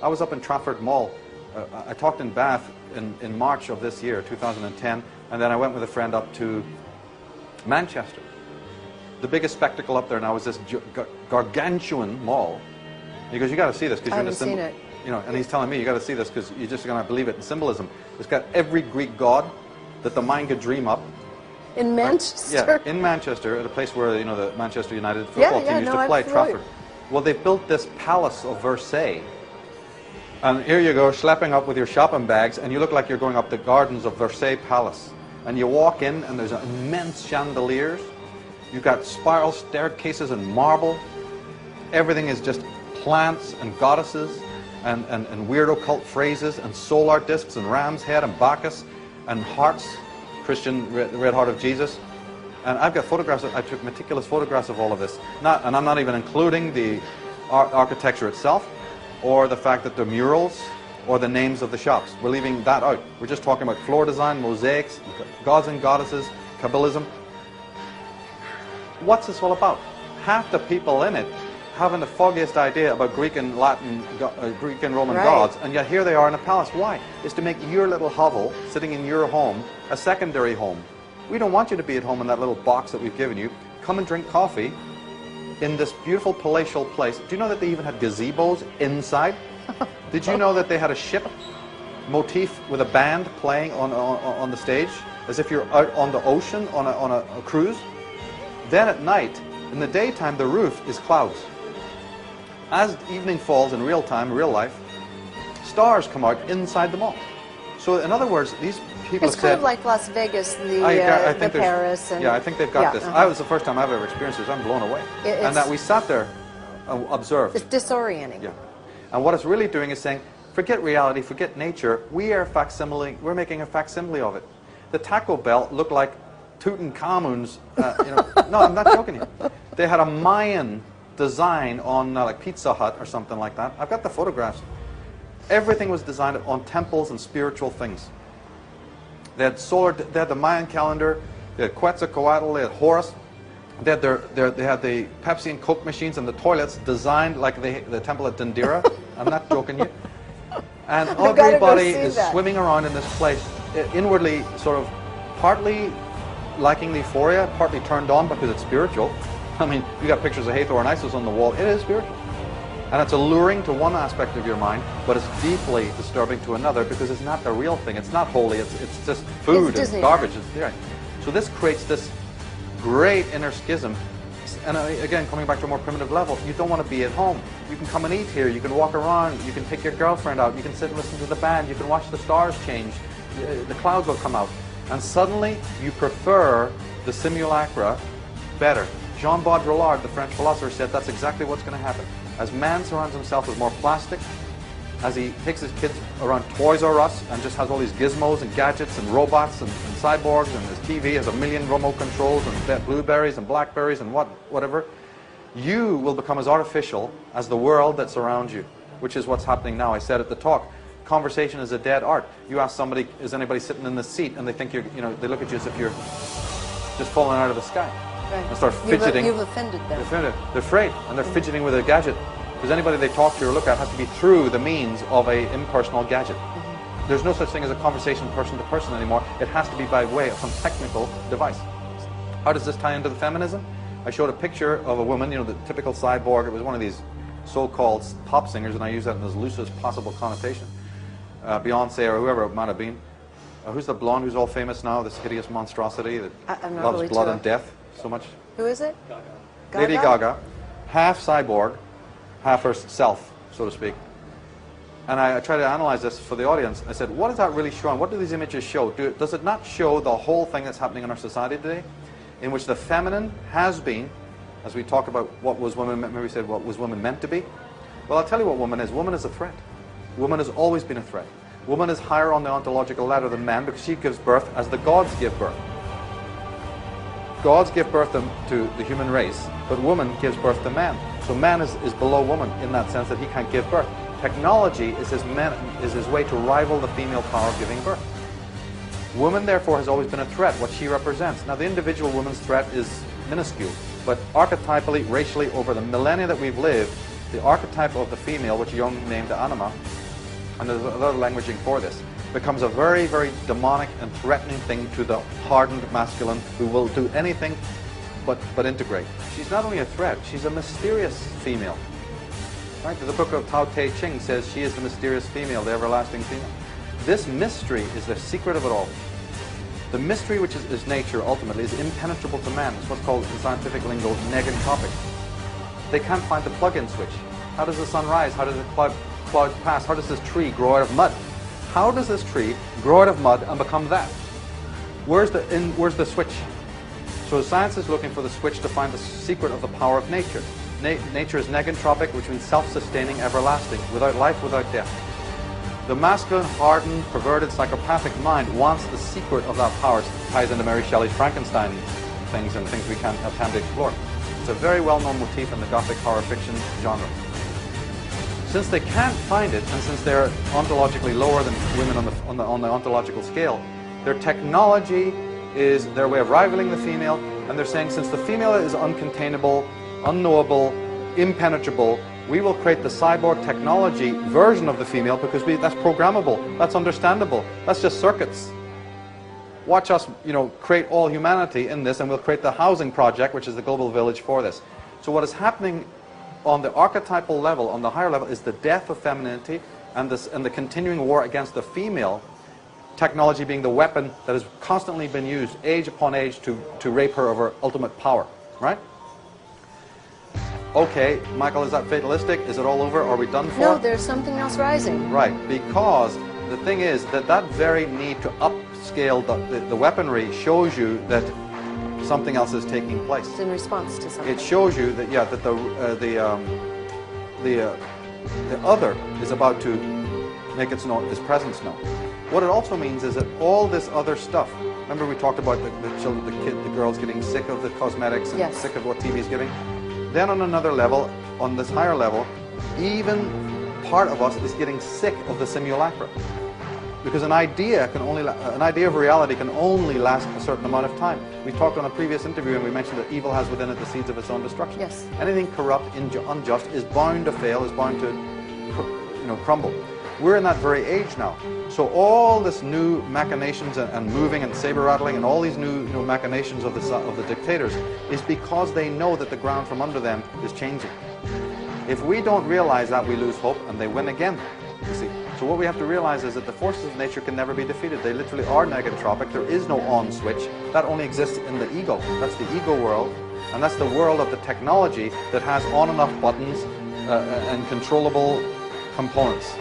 I was up in Trafford Mall. I talked in Bath in March of this year, 2010, and then I went with a friend up to Manchester. The biggest spectacle up there now is this gargantuan mall. He goes, you got to see this because you're in a symbol. I haven't seen it. You know, and he's telling me you got to see this because you're just going to believe it in symbolism. It's got every Greek god that the mind could dream up. In Manchester? Yeah, in Manchester, at a place where, you know, the Manchester United football team used to play, Trafford. Well, they built this palace of Versailles. And here you go, schlepping up with your shopping bags, and you look like you're going up the gardens of Versailles Palace. And you walk in, and there's immense chandeliers. You've got spiral staircases and marble. Everything is just plants and goddesses and weird occult phrases and solar discs and ram's head and Bacchus and hearts, Christian, the red heart of Jesus. And I've got photographs. I took meticulous photographs of all of this. And I'm not even including the architecture itself, or the fact that the murals, or the names of the shops. We're leaving that out. We're just talking about floor design, mosaics, gods and goddesses, Kabbalism. What's this all about? Half the people in it having the foggiest idea about Greek and Latin, Greek and Roman gods, and yet here they are in a palace. Why? It's to make your little hovel, sitting in your home, a secondary home. We don't want you to be at home in that little box that we've given you. Come and drink coffee in this beautiful palatial place. Do you know that they even had gazebos inside? Did you know that they had a ship motif with a band playing on the stage, as if you're out on the ocean on a cruise? Then at night, in the daytime, the roof is clouds. As evening falls in real time, real life, stars come out inside the mall. So in other words, these people it's kind of like Las Vegas, the Paris. And, yeah, I think they've got this. It was the first time I've ever experienced this. I'm blown away. And that we sat there and observed. It's disorienting. Yeah. And what it's really doing is saying, forget reality, forget nature. We are facsimile. We're making a facsimile of it. The Taco Bell looked like Tutankhamun's. No, I'm not joking here. They had a Mayan design on like Pizza Hut or something like that. I've got the photographs. Everything was designed on temples and spiritual things. They had the Mayan calendar. They had Quetzalcoatl. They had Horus. They had the Pepsi and Coke machines and the toilets designed like the temple at Dendera. I'm not joking you. And everybody is swimming around in this place, inwardly sort of partly liking the euphoria, partly turned on because it's spiritual. I mean, you got pictures of Hathor and Isis on the wall. It is spiritual. And it's alluring to one aspect of your mind, but it's deeply disturbing to another because it's not the real thing. It's not holy. It's just food and garbage. So this creates this great inner schism. And again, coming back to a more primitive level, you don't want to be at home. You can come and eat here. You can walk around. You can take your girlfriend out. You can sit and listen to the band. You can watch the stars change. The clouds will come out. And suddenly, you prefer the simulacra better. Jean Baudrillard, the French philosopher, said that's exactly what's going to happen. As man surrounds himself with more plastic, as he takes his kids around Toys R Us and just has all these gizmos and gadgets and robots and cyborgs, and his TV has a million remote controls and blueberries and blackberries and whatever, you will become as artificial as the world that surrounds you, which is what's happening now. I said at the talk, conversation is a dead art. You ask somebody, is anybody sitting in the seat, and they think you're, they look at you as if you're just falling out of the sky. Right. And start fidgeting. You've offended them. They're afraid, and they're fidgeting with a gadget. Because anybody they talk to or look at has to be through the means of an impersonal gadget. There's no such thing as a conversation person to person anymore. It has to be by way of some technical device. How does this tie into the feminism? I showed a picture of a woman, the typical cyborg. It was one of these so-called pop singers, and I use that in as loosest possible connotation. Beyonce or whoever it might have been. Who's the blonde who's all famous now, this hideous monstrosity that loves really blood and death so much? Who is it? Gaga. Lady Gaga, half cyborg, half herself, so to speak. And I tried to analyze this for the audience. I said, what is that really showing? What do these images show? Does it not show the whole thing that's happening in our society today, in which the feminine has been, as we talk about what was women, maybe we said what was women meant to be? Well, I'll tell you what woman is. Woman is a threat. Woman has always been a threat. Woman is higher on the ontological ladder than man because she gives birth as the gods give birth. Gods give birth to the human race, but woman gives birth to man. So man is below woman in that sense that he can't give birth. Technology is his way to rival the female power of giving birth. Woman, therefore, has always been a threat, what she represents. Now, the individual woman's threat is minuscule, but archetypally, racially, over the millennia that we've lived, the archetype of the female, which Jung named the anima, and there's other languaging for this, becomes a very, very demonic and threatening thing to the hardened masculine who will do anything but integrate. She's not only a threat, she's a mysterious female. Right? The book of Tao Te Ching says she is the mysterious female, the everlasting female. This mystery is the secret of it all. The mystery, which is nature, ultimately, is impenetrable to man. It's what's called, in scientific lingo, negentropic. They can't find the plug-in switch. How does the sun rise? How does the clouds pass? How does this tree grow out of mud? How does this tree grow out of mud and become that? Where's the switch? So science is looking for the switch to find the secret of the power of nature. Nature is negentropic, which means self-sustaining, everlasting, without life, without death. The masculine, hardened, perverted, psychopathic mind wants the secret of that power. It ties into Mary Shelley's Frankenstein things and things we can't have time to explore. It's a very well-known motif in the Gothic horror fiction genre. Since they can't find it, and since they're ontologically lower than women on the ontological scale, their technology is their way of rivaling the female, and they're saying since the female is uncontainable, unknowable, impenetrable, we will create the cyborg technology version of the female because that's programmable, that's understandable, that's just circuits. Watch us, create all humanity in this, and we'll create the housing project, which is the global village for this. So what is happening on the archetypal level, on the higher level, is the death of femininity and the continuing war against the female, technology being the weapon that has constantly been used, age upon age, to rape her of her ultimate power, right? Okay, Michael, is that fatalistic? Is it all over? Are we done for? No, there's something else rising. Right, because the thing is that very need to upscale the weaponry shows you that something else is taking place. It's in response to something. It shows you that, yeah, that the other is about to make its presence known. What it also means is that all this other stuff, remember we talked about the children, the girls getting sick of the cosmetics and yes. sick of what TV is giving. Then on another level, on this higher level, even part of us is getting sick of the simulacra. Because an idea of reality can only last a certain amount of time. We talked on a previous interview and we mentioned that evil has within it the seeds of its own destruction. Yes. Anything corrupt, unjust is bound to fail, is bound to crumble. We're in that very age now. So all this new machinations and moving and saber rattling and all these new machinations of the dictators is because they know that the ground from under them is changing. If we don't realize that, we lose hope and they win again, you see. So what we have to realize is that the forces of nature can never be defeated. They literally are negentropic. There is no on switch. That only exists in the ego. That's the ego world, and that's the world of the technology that has on and off buttons and controllable components.